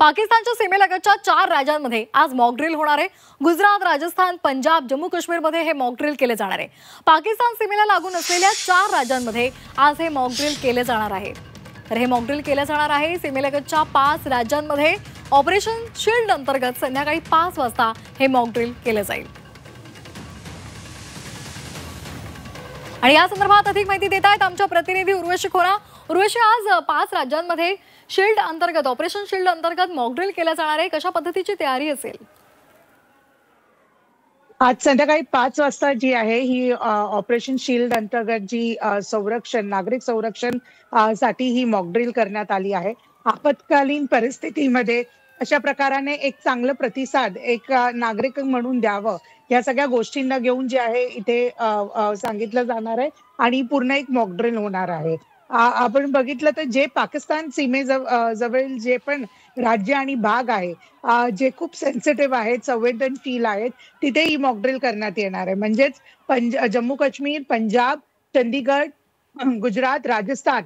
पाकिस्तानच्या सीमेलगतच्या 4 राज्यांमध्ये आज मॉक ड्रिल होणार आहे। गुजरात, राजस्थान, पंजाब, जम्मू काश्मीरमध्ये हे मॉक ड्रिल केले जाणार आहे। पाकिस्तान सीमेला लागून असलेल्या 4 राज्यांमध्ये आज हे मॉक ड्रिल केले जाणार आहे। तर हे मॉक ड्रिल केले जाणार आहे सीमेलगतच्या 5 राज्यांमध्ये। ऑपरेशन शील्ड अंतर्गत संध्याकाळी 5 वाजता हे मॉक ड्रिल केले जाईल। आणि या संदर्भात अधिक माहिती देत आहेत आमच्या प्रतिनिधी उर्वशी खोरा। उर्वशी, आज 5 राज्यांमध्ये शील्ड अंतर्गत ऑपरेशन शील्ड अंतर्गत मॉक ड्रिल केला जाणार आहे, कशा पद्धतीची तयारी असेल? आज संध्याकाळी 5 वाजता जी आहे ही ऑपरेशन शील्ड अंतर्गत जी संरक्षण नागरिक संरक्षण साठी ही मॉक ड्रिल करण्यात आली आहे। आपत्कालीन परिस्थितीमध्ये अशा प्रकाराने एक चांगलं प्रतिसाद एक नागरिक म्हणून द्यावं या सगळ्या गोष्टींना घेऊन जे आहे इथे सांगितलं जाणार आहे आणि पूर्ण एक मॉक ड्रिल होणार आहे। आपण बघितलं तर जे पाकिस्तान जवळ जे पण राज्य आणि भाग आहे जे खूप सेन्सिटिव्ह आहेत, संवेदनशील आहेत, तिथे ही मॉक ड्रिल करण्यात येणार आहे। म्हणजेच जम्मू काश्मीर, पंजाब, चंदीगड, गुजरात, राजस्थान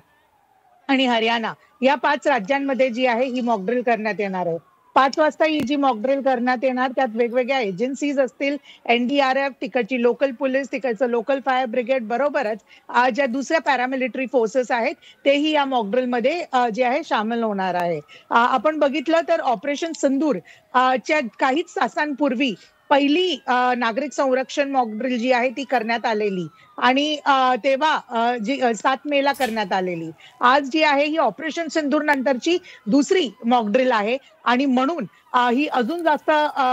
आणि हरियाणा या 5 राज्यांमध्ये जी आहे ही मॉक ड्रिल करण्यात येणार आहे। 5 वाजता ही जी मॉक ड्रिल करण्यात येणार त्यात वेगवेगळ्या एजन्सीज असतील, NDRF, तिकडची लोकल पोलीस, तिकडचं लोकल फायर ब्रिगेड बरोबरच ज्या दुसऱ्या पॅरामिलिटरी फोर्सेस आहेत तेही या मॉक ड्रिलमध्ये जे आहे सामील होणार आहे। आपण बघितलं तर ऑपरेशन सिंदूर च्या काहीच तासांपूर्वी पहिली नागरिक संरक्षण मॉक ड्रिल जी आहे ती करण्यात आलेली आणि तेव्हा जी 7 मेला करण्यात आलेली। आज जी आहे ही ऑपरेशन सिंदूर नंतरची दुसरी मॉक ड्रिल आहे आणि म्हणून ही अजून जास्त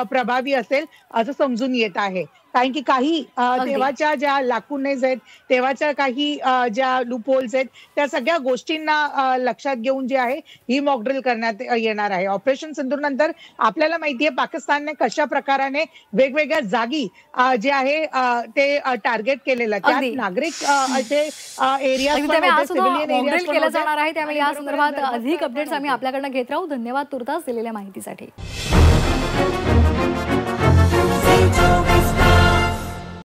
प्रभावी असेल असं समजून येत आहे। कारण की काही तेव्हाच्या ज्या लाकुनेज आहेत, तेव्हाच्या काही ज्या लूपहोल्स आहेत, त्या सगळ्या गोष्टींना लक्षात घेऊन जे आहे ही मॉक ड्रिल करण्यात येणार आहे। ऑपरेशन सिंदूर नंतर आपल्याला माहितीये पाकिस्तानने कशा प्रकाराने वेगवेगळ्या जागी जे आहे ते टार्गेट केलेलं, त्यात नागरिक असे एरियाज सिव्हिलियन एरियाज केले जाणार आहे। त्यामुळे या संदर्भात अधिक अपडेट्स आम्ही आपल्याकडनं घेत राहू। धन्यवाद तुर्तास दिलेल्या माहितीसाठी।